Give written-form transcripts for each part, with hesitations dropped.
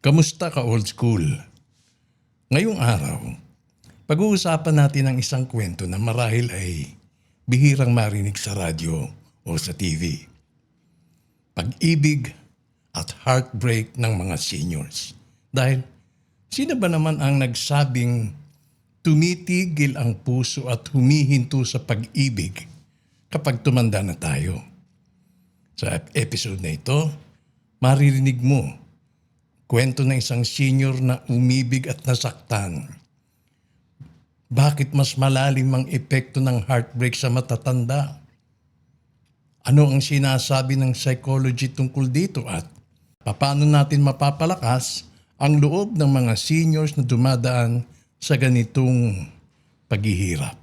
Kamusta ka old school? Ngayong araw, pag-uusapan natin ang isang kwento na marahil ay bihirang marinig sa radyo o sa TV. Pag-ibig at heartbreak ng mga seniors. Dahil sino ba naman ang nagsabing tumitigil ang puso at humihinto sa pag-ibig kapag tumanda na tayo? Sa episode na ito, maririnig mo kwento ng isang senior na umibig at nasaktan. Bakit mas malalim ang epekto ng heartbreak sa matatanda? Ano ang sinasabi ng psychology tungkol dito at paano natin mapapalakas ang loob ng mga seniors na dumadaan sa ganitong paghihirap?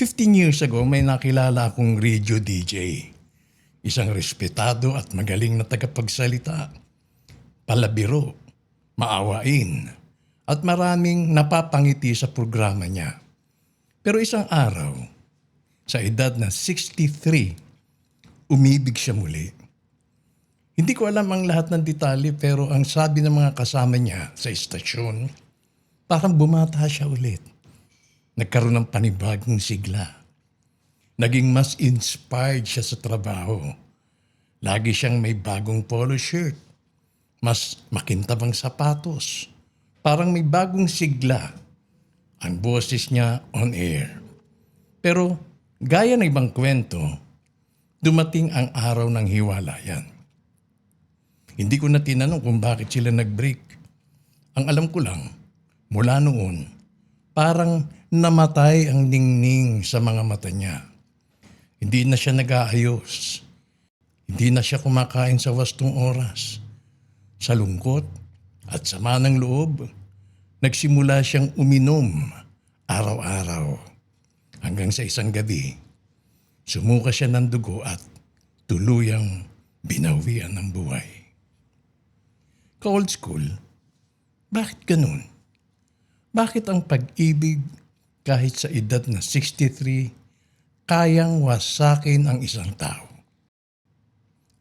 15 years ago, may nakilala akong radio DJ. Isang respetado at magaling na tagapagsalita. Palabiro, maawain, at maraming napapangiti sa programa niya. Pero isang araw, sa edad na 63, umibig siya muli. Hindi ko alam ang lahat ng detalye pero ang sabi ng mga kasama niya sa istasyon, parang bumata siya ulit. Nagkaroon ng panibagong sigla. Naging mas inspired siya sa trabaho. Lagi siyang may bagong polo shirt. Mas makintabang sapatos. Parang may bagong sigla. Ang boses niya on air. Pero gaya ng ibang kwento, dumating ang araw ng hiwalayan. Hindi ko na tinanong kung bakit sila nag-break. Ang alam ko lang, mula noon, parang namatay ang ningning sa mga mata niya. Hindi na siya nag-aayos. Hindi na siya kumakain sa wastong oras. Sa lungkot at sama ng loob, nagsimula siyang uminom araw-araw. Hanggang sa isang gabi, sumuka siya ng dugo at tuluyang binawian ng buhay. Ka-old school, bakit ganun? Bakit ang pag-ibig kahit sa edad na 63, kayang wasakin ang isang tao?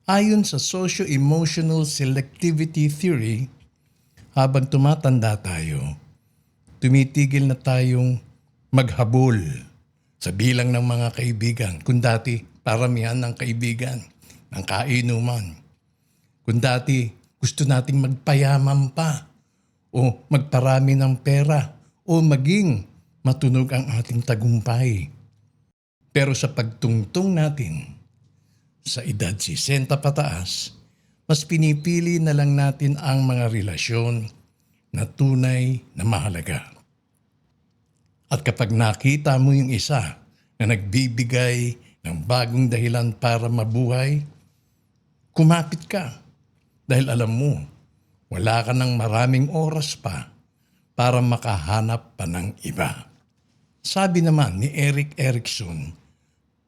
Ayon sa socio-emotional selectivity theory, habang tumatanda tayo, tumitigil na tayong maghabol sa bilang ng mga kaibigan. Kung dati paramihan ng kaibigan, ng kainuman. Kung dati gusto nating magpayaman pa o magparami ng pera o maging matunog ang ating tagumpay. Pero sa pagtungtong natin, sa edad 60 pataas, mas pinipili na lang natin ang mga relasyon na tunay na mahalaga. At kapag nakita mo yung isa na nagbibigay ng bagong dahilan para mabuhay, kumapit ka dahil alam mo, wala ka ng maraming oras pa para makahanap pa ng iba. Sabi naman ni Erik Erikson,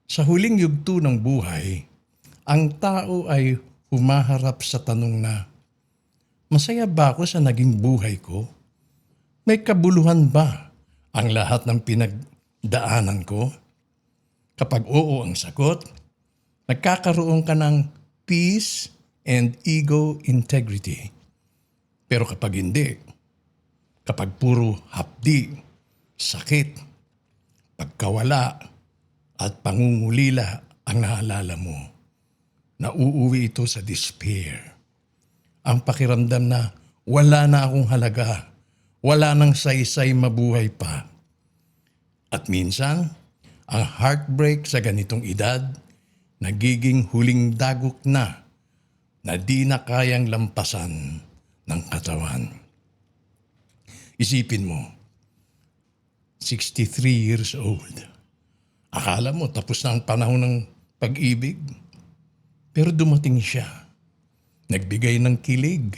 sa huling yugto ng buhay, ang tao ay humaharap sa tanong na, masaya ba ako sa naging buhay ko? May kabuluhan ba ang lahat ng pinagdaanan ko? Kapag oo ang sagot, nagkakaroon ka ng peace and ego integrity. Pero kapag hindi, kapag puro hapdi, sakit, pagkawala at pangungulila ang naalala mo, nauuwi ito sa despair. Ang pakiramdam na wala na akong halaga, wala nang saysay mabuhay pa. At minsan, ang heartbreak sa ganitong edad, nagiging huling dagok na di na kayang lampasan ng katawan. Isipin mo, 63 years old. Akala mo tapos na ang panahon ng pag-ibig. Pero dumating siya, nagbigay ng kilig,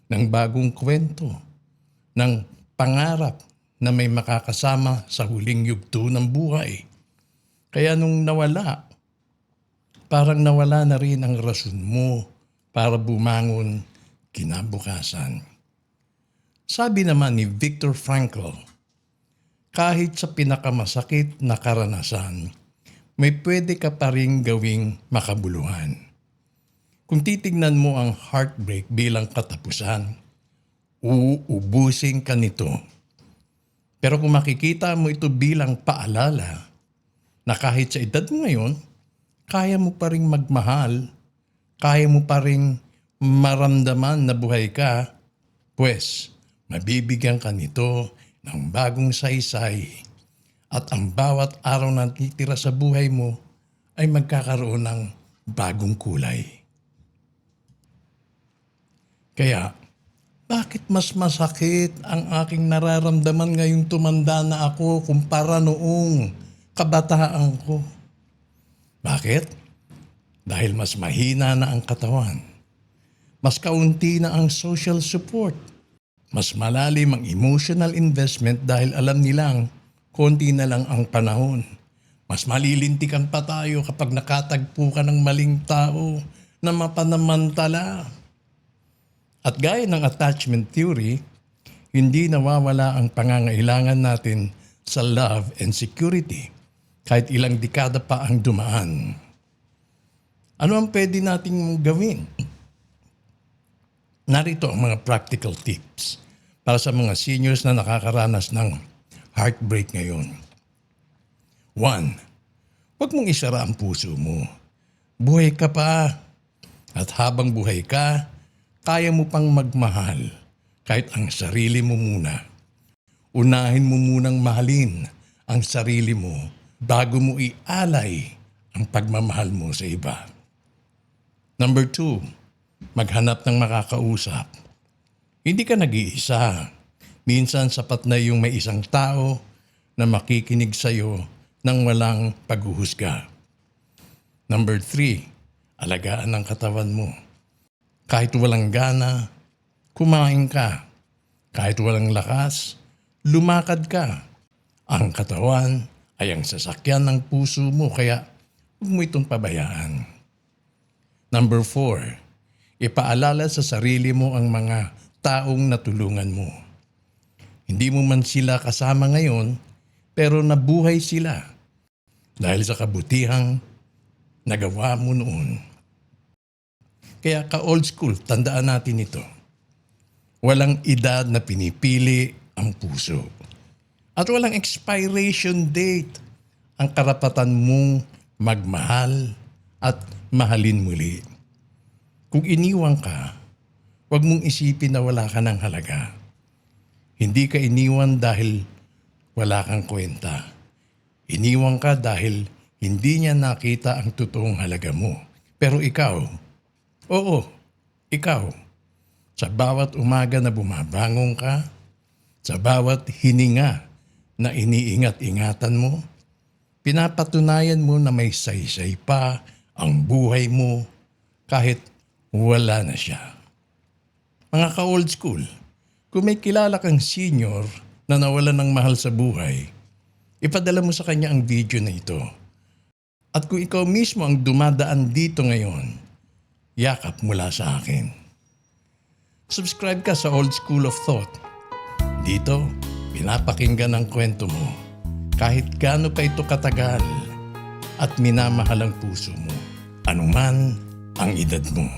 ng bagong kwento, ng pangarap na may makakasama sa huling yugto ng buhay. Kaya nung nawala, parang nawala na rin ang rason mo para bumangon kinabukasan. Sabi naman ni Viktor Frankl, kahit sa pinakamasakit na karanasan, may pwede ka pa rin gawing makabuluhan. Kung titignan mo ang heartbreak bilang katapusan, uubusin ka nito. Pero kung makikita mo ito bilang paalala na kahit sa edad mo ngayon, kaya mo pa ring magmahal, kaya mo pa ring maramdaman na buhay ka, pues mabibigyan ka nito ng bagong saysay at ang bawat araw na titira sa buhay mo ay magkakaroon ng bagong kulay. Kaya, bakit mas masakit ang aking nararamdaman ngayong tumanda na ako kumpara noong kabataan ko? Bakit? Dahil mas mahina na ang katawan. Mas kaunti na ang social support. Mas malalim ang emotional investment dahil alam nilang konti na lang ang panahon. Mas malilintikan pa tayo kapag nakatagpo ka ng maling tao na mapanamantala. At gaya ng attachment theory, hindi nawawala ang pangangailangan natin sa love and security kahit ilang dekada pa ang dumaan. Ano ang pwede nating gawin? Narito ang mga practical tips para sa mga seniors na nakakaranas ng heartbreak ngayon. 1. Huwag mong isara ang puso mo. Buhay ka pa. At habang buhay ka, kaya mo pang magmahal kahit ang sarili mo muna. Unahin mo munang mahalin ang sarili mo bago mo ialay ang pagmamahal mo sa iba. Number 2, maghanap ng makakausap. Hindi ka nag-iisa. Minsan sapat na yung may isang tao na makikinig sa'yo nang walang paghuhusga. Number 3, alagaan ang katawan mo. Kahit walang gana, kumain ka. Kahit walang lakas, lumakad ka. Ang katawan ay ang sasakyan ng puso mo kaya huwag mo itong pabayaan. Number 4, ipaalala sa sarili mo ang mga taong natulungan mo. Hindi mo man sila kasama ngayon, pero nabuhay sila dahil sa kabutihang nagawa mo noon. Kaya ka-old school, tandaan natin ito. Walang edad na pinipili ang puso. At walang expiration date ang karapatan mong magmahal at mahalin muli. Kung iniwan ka, huwag mong isipin na wala ka ng halaga. Hindi ka iniwan dahil wala kang kwenta. Iniwan ka dahil hindi niya nakita ang totoong halaga mo. Pero ikaw, ikaw, sa bawat umaga na bumabangon ka, sa bawat hininga na iniingat-ingatan mo, pinapatunayan mo na may saysay pa ang buhay mo kahit wala na siya. Mga ka-old school, kung may kilala kang senior na nawalan ng mahal sa buhay, ipadala mo sa kanya ang video na ito. At kung ikaw mismo ang dumadaan dito ngayon, yakap mula sa akin. Subscribe ka sa Old School of Thought. Dito, pinapakinggan ang kwento mo kahit gaano pa ito katagal at minamahal ang puso mo, anuman ang edad mo.